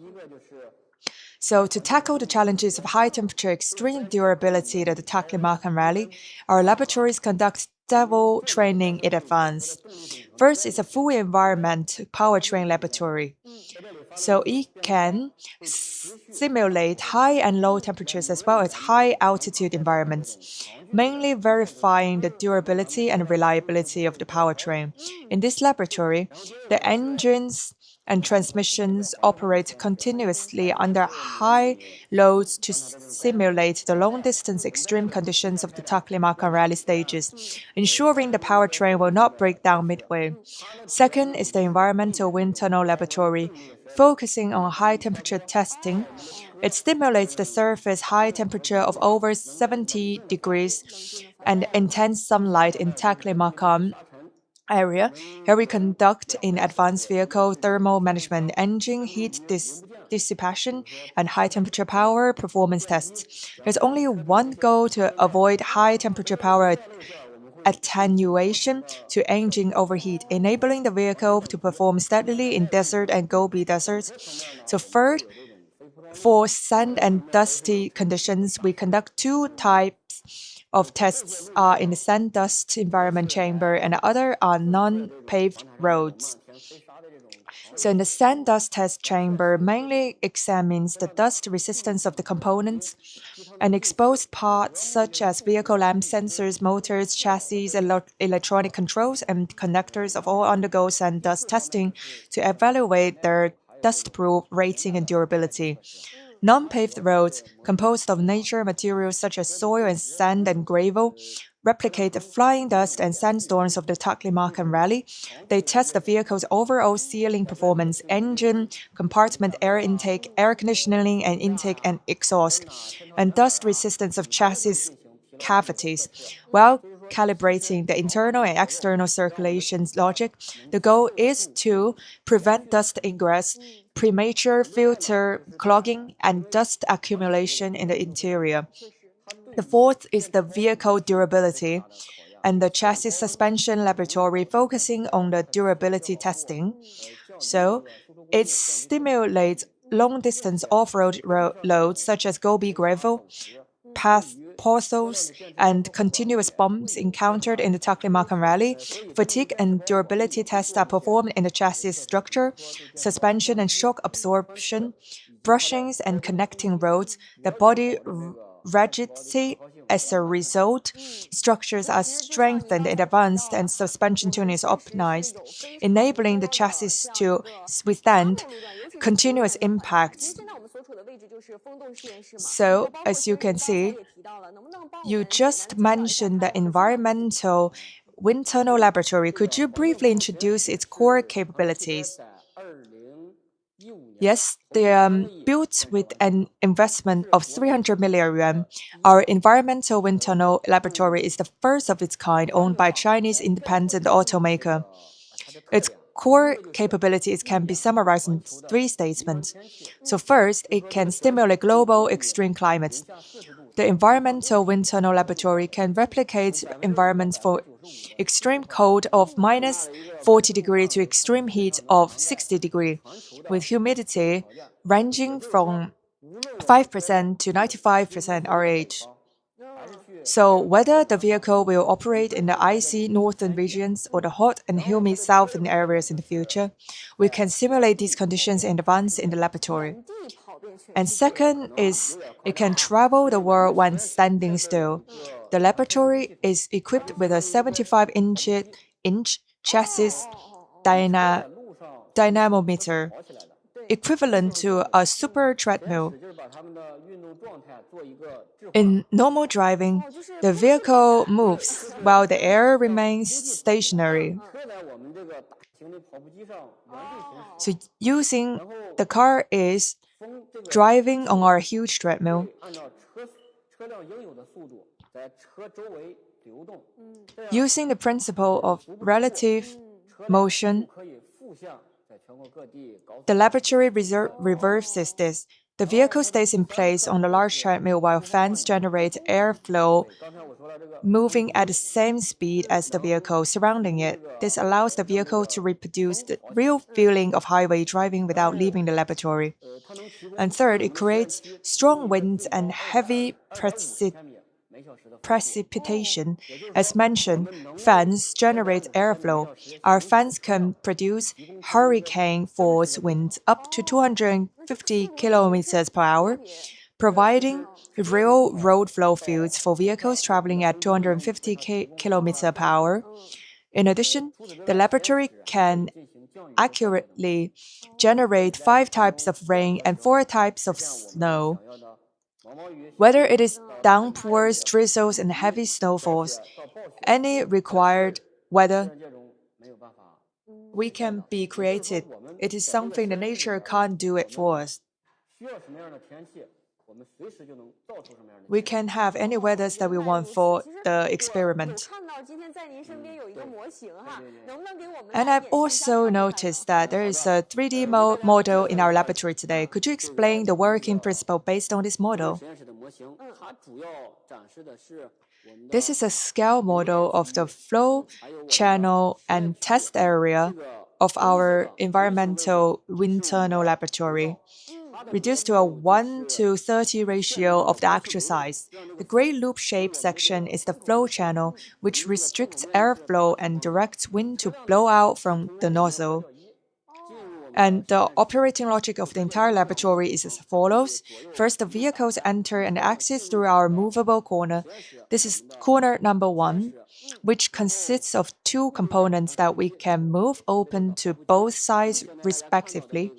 So, to tackle the challenges of high temperature, extreme durability at the Taklimakan Rally, our laboratories conduct several training in advance. First is a full environment powertrain laboratory. So it can simulate high and low temperatures as well as high altitude environments, mainly verifying the durability and reliability of the powertrain. In this laboratory, the engines and transmissions operate continuously under high loads to simulate the long-distance extreme conditions of the Taklimakan Rally stages, ensuring the powertrain will not break down midway. Second is the Environmental Wind Tunnel Laboratory, focusing on high-temperature testing. It stimulates the surface high temperature of over 70 degrees and intense sunlight in Taklimakan area. Here we conduct in advanced vehicle thermal management, engine heat dissipation, and high temperature power performance tests. There's only one goal to avoid high temperature power attenuation to engine overheat, enabling the vehicle to perform steadily in desert and Gobi deserts. So third, for sand and dusty conditions, we conduct two types of tests in the sand dust environment chamber and the other are non-paved roads. So in the sand dust test chamber mainly examines the dust resistance of the components and exposed parts such as vehicle lamp sensors, motors, chassis, electronic controls, and connectors of all undergo sand dust testing to evaluate their dust-proof rating and durability. Non-paved roads, composed of natural materials such as soil and sand and gravel, replicate the flying dust and sandstorms of the Taklimakan Rally. They test the vehicle's overall sealing performance, engine, compartment air intake, air conditioning and intake and exhaust, and dust resistance of chassis cavities. While calibrating the internal and external circulation logic, the goal is to prevent dust ingress, premature filter clogging, and dust accumulation in the interior. The fourth is the vehicle durability and the chassis suspension laboratory focusing on the durability testing. So it stimulates long-distance off-road loads such as Gobi gravel, path potholes, and continuous bumps encountered in the Taklimakan Rally. Fatigue and durability tests are performed in the chassis structure, suspension and shock absorption, brushings and connecting roads, the body rigidity. As a result, structures are strengthened in advance and suspension tuning is optimized, enabling the chassis to withstand continuous impacts. So, as you can see, you just mentioned the environmental wind tunnel laboratory. Could you briefly introduce its core capabilities? Yes, they are built with an investment of 300 million yuan. Our environmental wind tunnel laboratory is the first of its kind owned by a Chinese independent automaker. Its core capabilities can be summarized in three statements. So first, it can stimulate global extreme climates. The environmental wind tunnel laboratory can replicate environments for extreme cold of minus 40 degree to extreme heat of 60 degree, with humidity ranging from 5% to 95% RH. So whether the vehicle will operate in the icy northern regions or the hot and humid southern areas in the future, we can simulate these conditions in advance in the laboratory. And second is it can travel the world when standing still. The laboratory is equipped with a 75-inch chassis dynamometer, equivalent to a super treadmill. In normal driving, the vehicle moves while the air remains stationary. So using the car is driving on our huge treadmill. Using the principle of relative motion, the laboratory reverses this. The vehicle stays in place on the large treadmill while fans generate airflow moving at the same speed as the vehicle surrounding it. This allows the vehicle to reproduce the real feeling of highway driving without leaving the laboratory. And third, it creates strong winds and heavy precipitation. As mentioned, fans generate airflow. Our fans can produce hurricane force winds up to 250 kilometers per hour, providing real road flow fields for vehicles traveling at 250 kilometers per hour. In addition, the laboratory can accurately generate 5 types of rain and 4 types of snow. Whether it is downpours, drizzles, and heavy snowfalls, any required weather, we can be creative. It is something the nature can't do it for us. We can have any weathers that we want for the experiment. And I've also noticed that there is a 3D model in our laboratory today. Could you explain the working principle based on this model? This is a scale model of the flow channel and test area of our environmental wind tunnel laboratory, reduced to a 1:30 ratio of the actual size. The gray loop-shaped section is the flow channel, which restricts airflow and directs wind to blow out from the nozzle. And the operating logic of the entire laboratory is as follows. First, the vehicles enter and exit through our movable corner. This is corner number 1, which consists of 2 components that we can move open to both sides respectively.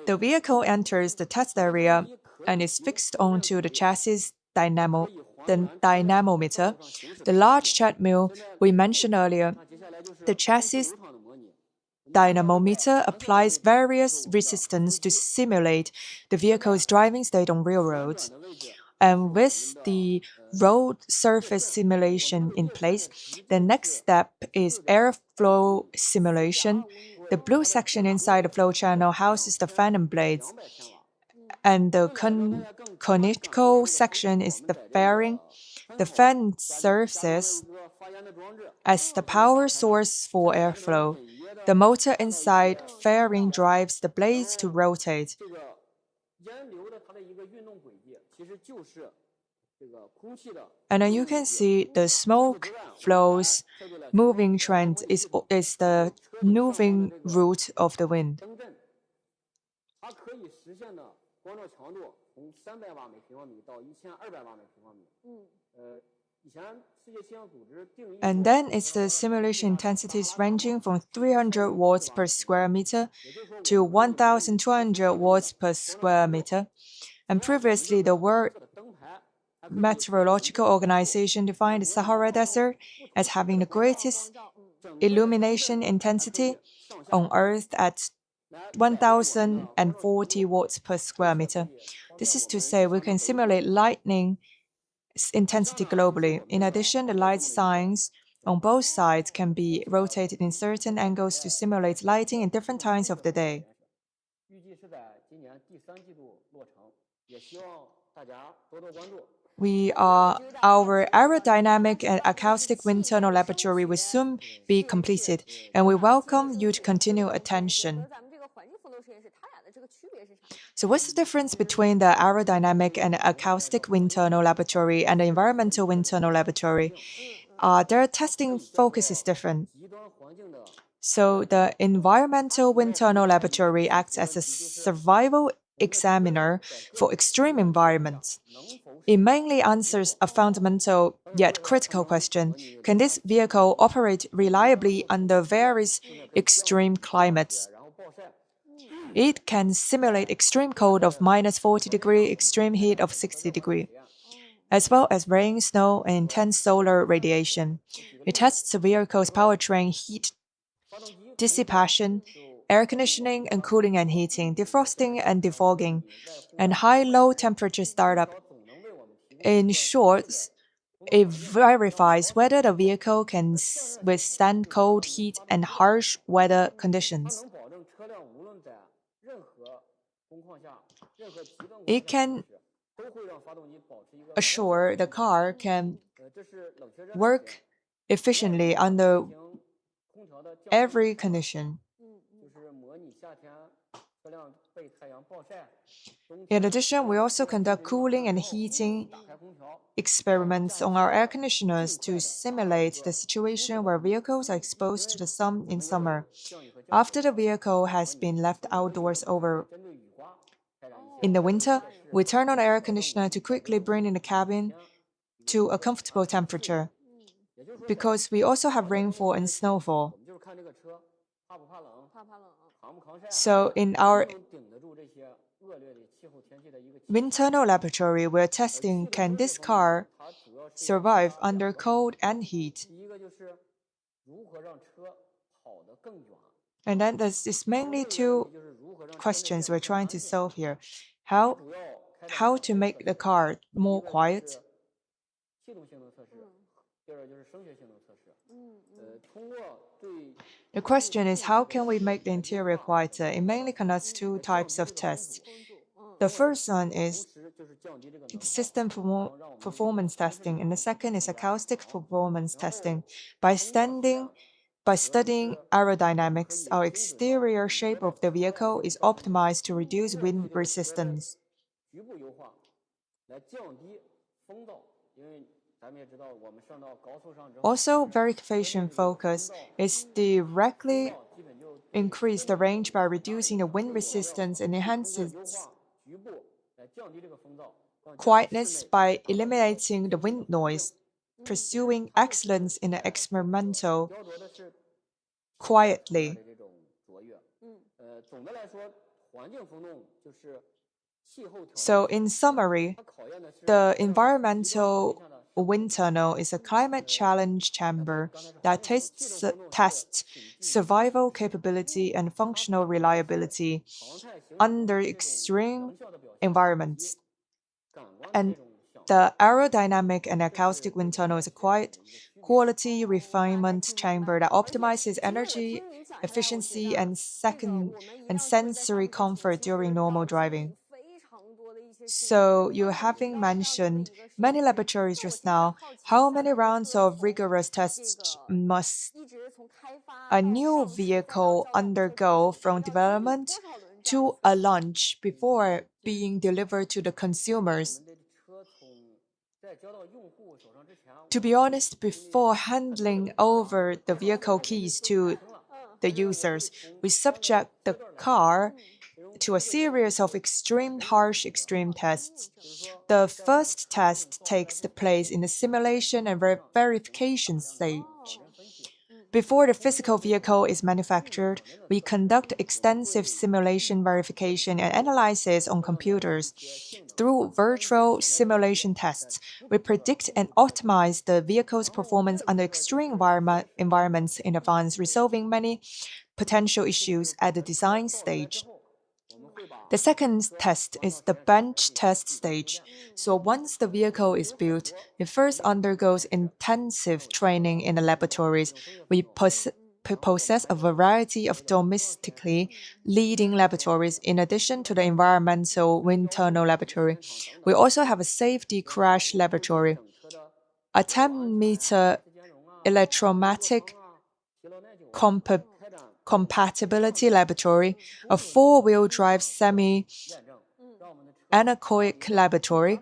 The vehicle enters the test area and is fixed onto the chassis dynamometer, the large treadmill we mentioned earlier. The chassis dynamometer applies various resistance to simulate the vehicle's driving state on real roads. And with the road surface simulation in place, the next step is airflow simulation. The blue section inside the flow channel houses the fan and blades, and the conical section is the fairing. The fan serves as the power source for airflow. The motor inside fairing drives the blades to rotate. And then you can see the smoke flows moving trend is the moving route of the wind. And then it's the simulation intensities ranging from 300 watts per square meter to 1,200 watts per square meter. And previously, the World Meteorological Organization defined the Sahara Desert as having the greatest illumination intensity on Earth at 1040 watts per square meter. This is to say we can simulate lightning intensity globally. In addition, the light signs on both sides can be rotated in certain angles to simulate lighting in different times of the day. Our aerodynamic and acoustic wind tunnel laboratory will soon be completed, and we welcome you to continue attention. So what's the difference between the aerodynamic and acoustic wind tunnel laboratory and the environmental wind tunnel laboratory? Their testing focus is different. So the environmental wind tunnel laboratory acts as a survival examiner for extreme environments. It mainly answers a fundamental yet critical question: can this vehicle operate reliably under various extreme climates? It can simulate extreme cold of -40°, extreme heat of 60°, as well as rain, snow, and intense solar radiation. It tests the vehicle's powertrain heat dissipation, air conditioning and cooling and heating, defrosting and defogging, and high-low temperature startup. In short, it verifies whether the vehicle can withstand cold, heat, and harsh weather conditions. It can assure the car can work efficiently under every condition. In addition, we also conduct cooling and heating experiments on our air conditioners to simulate the situation where vehicles are exposed to the sun in summer. After the vehicle has been left outdoors in the winter, we turn on the air conditioner to quickly bring in the cabin to a comfortable temperature, because we also have rainfall and snowfall. So in our wind tunnel laboratory, we're testing, can this car survive under cold and heat? And then there's mainly two questions we're trying to solve here. How to make the car more quiet? The question is, how can we make the interior quieter? It mainly conducts two types of tests. The first one is system performance testing, and the second is acoustic performance testing. By studying aerodynamics, our exterior shape of the vehicle is optimized to reduce wind resistance. Also, verification focus is directly increase the range by reducing the wind resistance and enhances quietness by eliminating the wind noise, pursuing excellence in the experimental quietly. So in summary, the environmental wind tunnel is a climate challenge chamber that tests survival capability and functional reliability under extreme environments. And the aerodynamic and acoustic wind tunnel is a quiet, quality refinement chamber that optimizes energy efficiency and sensory comfort during normal driving. So you having mentioned many laboratories just now. How many rounds of rigorous tests must a new vehicle undergo from development to a launch before being delivered to the consumers? To be honest, before handling over the vehicle keys to the users, we subject the car to a series of harsh extreme tests. The first test takes place in the simulation and verification stage. Before the physical vehicle is manufactured, we conduct extensive simulation verification and analysis on computers. Through virtual simulation tests, we predict and optimize the vehicle's performance under extreme environments in advance, resolving many potential issues at the design stage. The second test is the bench test stage. So once the vehicle is built, it first undergoes intensive training in the laboratories. We possess a variety of domestically leading laboratories in addition to the environmental wind tunnel laboratory. We also have a safety crash laboratory, a 10-meter electromagnetic compatibility laboratory, a 4-wheel drive semi-anechoic laboratory,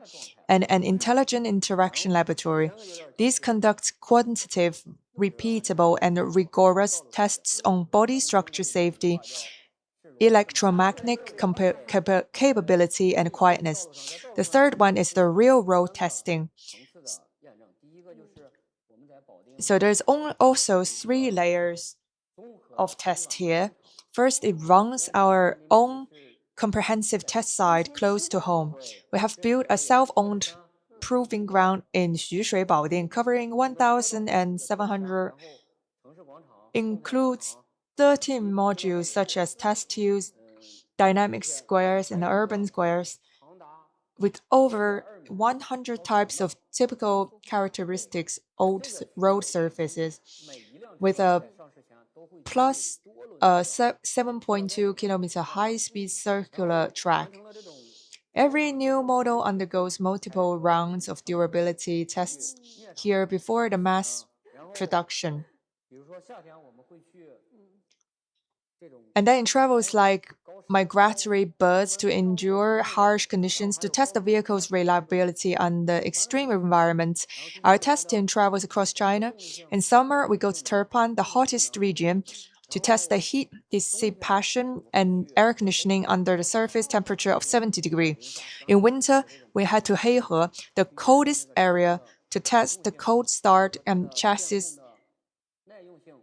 and an intelligent interaction laboratory. These conduct quantitative, repeatable, and rigorous tests on body structure safety, electromagnetic capability, and quietness. The third one is the railroad testing. So there's also 3 layers of test here. First, it runs our own comprehensive test site close to home. We have built a self-owned proving ground in Xushui Baodian covering 1,700, includes 13 modules such as test tubes, dynamic squares, and urban squares, with over 100 types of typical characteristics old road surfaces, with a plus a 7.2 kilometer high-speed circular track. Every new model undergoes multiple rounds of durability tests here before the mass production. And then it travels like migratory birds to endure harsh conditions to test the vehicle's reliability under extreme environments. Our test team travels across China. In summer, we go to Turpan, the hottest region, to test the heat dissipation and air conditioning under the surface temperature of 70 degrees. In winter, we head to Heihe, the coldest area, to test the cold start and chassis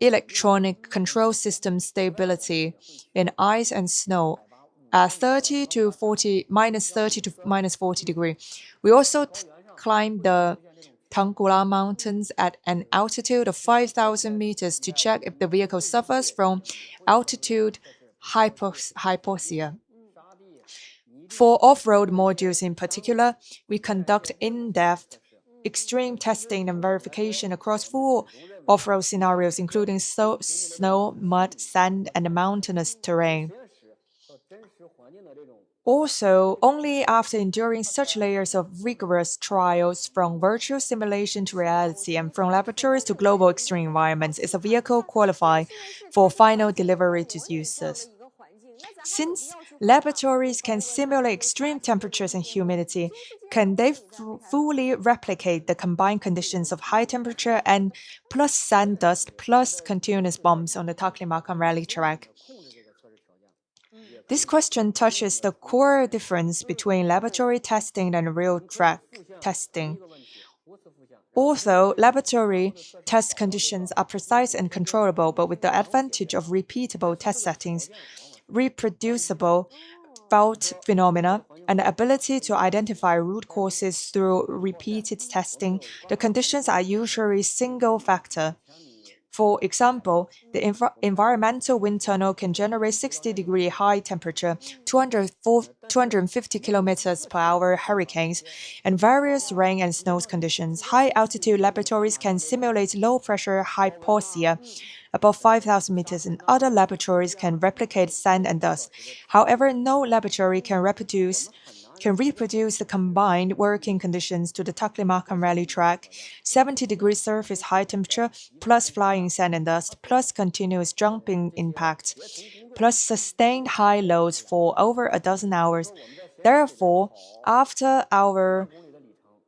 electronic control system stability in ice and snow at -30 to -40 degree. We also climbed the Tangula Mountains at an altitude of 5,000 meters to check if the vehicle suffers from altitude hypoxia. For off-road modules in particular, we conduct in-depth extreme testing and verification across 4 off-road scenarios, including snow, mud, sand, and mountainous terrain. Also, only after enduring such layers of rigorous trials from virtual simulation to reality and from laboratories to global extreme environments is a vehicle qualified for final delivery to users. Since laboratories can simulate extreme temperatures and humidity, can they fully replicate the combined conditions of high temperature and plus sand dust plus continuous bumps on the Taklimakan rally track? This question touches the core difference between laboratory testing and real track testing. Although laboratory test conditions are precise and controllable, but with the advantage of repeatable test settings, reproducible fault phenomena, and the ability to identify root causes through repeated testing, the conditions are usually single factor. For example, the environmental wind tunnel can generate 60-degree high temperature, 250 kilometers per hour hurricanes, and various rain and snow conditions. High-altitude laboratories can simulate low-pressure hypoxia above 5,000 meters, and other laboratories can replicate sand and dust. However, no laboratory can reproduce the combined working conditions to the Taklimakan rally track, 70-degree surface high temperature, plus flying sand and dust, plus continuous jumping impacts, plus sustained high loads for over a dozen hours. Therefore, after our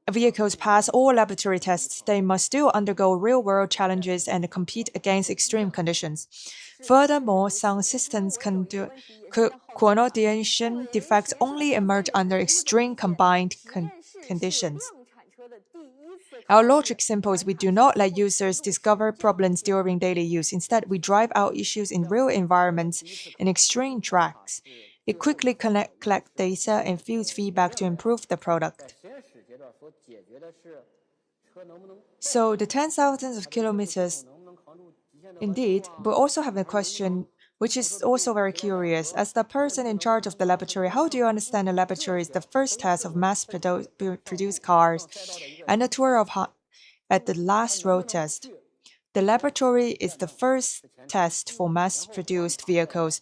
vehicles pass all laboratory tests, they must still undergo real-world challenges and compete against extreme conditions. Furthermore, some systems coordination defects only emerge under extreme combined conditions. Our logic simple is we do not let users discover problems during daily use. Instead, we drive out issues in real environments in extreme tracks. It quickly collects data and feeds feedback to improve the product. So the 10,000s of kilometers, indeed, we also have a question which is also very curious. As the person in charge of the laboratory, how do you understand the laboratory is the first test of mass-produced cars and a tour of at the last road test? The laboratory is the first test for mass-produced vehicles,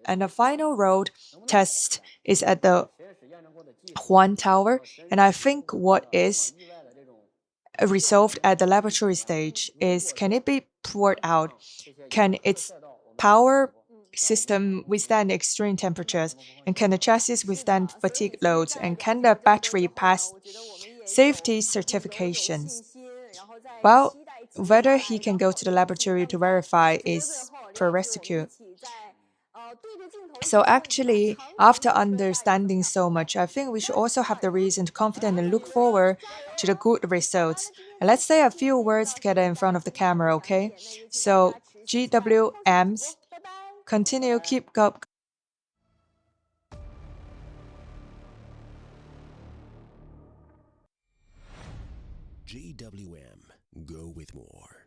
and the final road test is at the Huan Tower. And I think what is resolved at the laboratory stage is, can it be poured out? Can its power system withstand extreme temperatures? And can the chassis withstand fatigue loads? And can the battery pass safety certifications? Well, whether he can go to the laboratory to verify is per rescue. So actually, after understanding so much, I think we should also have the reason to confident and look forward to the good results. And let's say a few words together in front of the camera, okay? So GWMs, continue, keep up. GWM, go with more.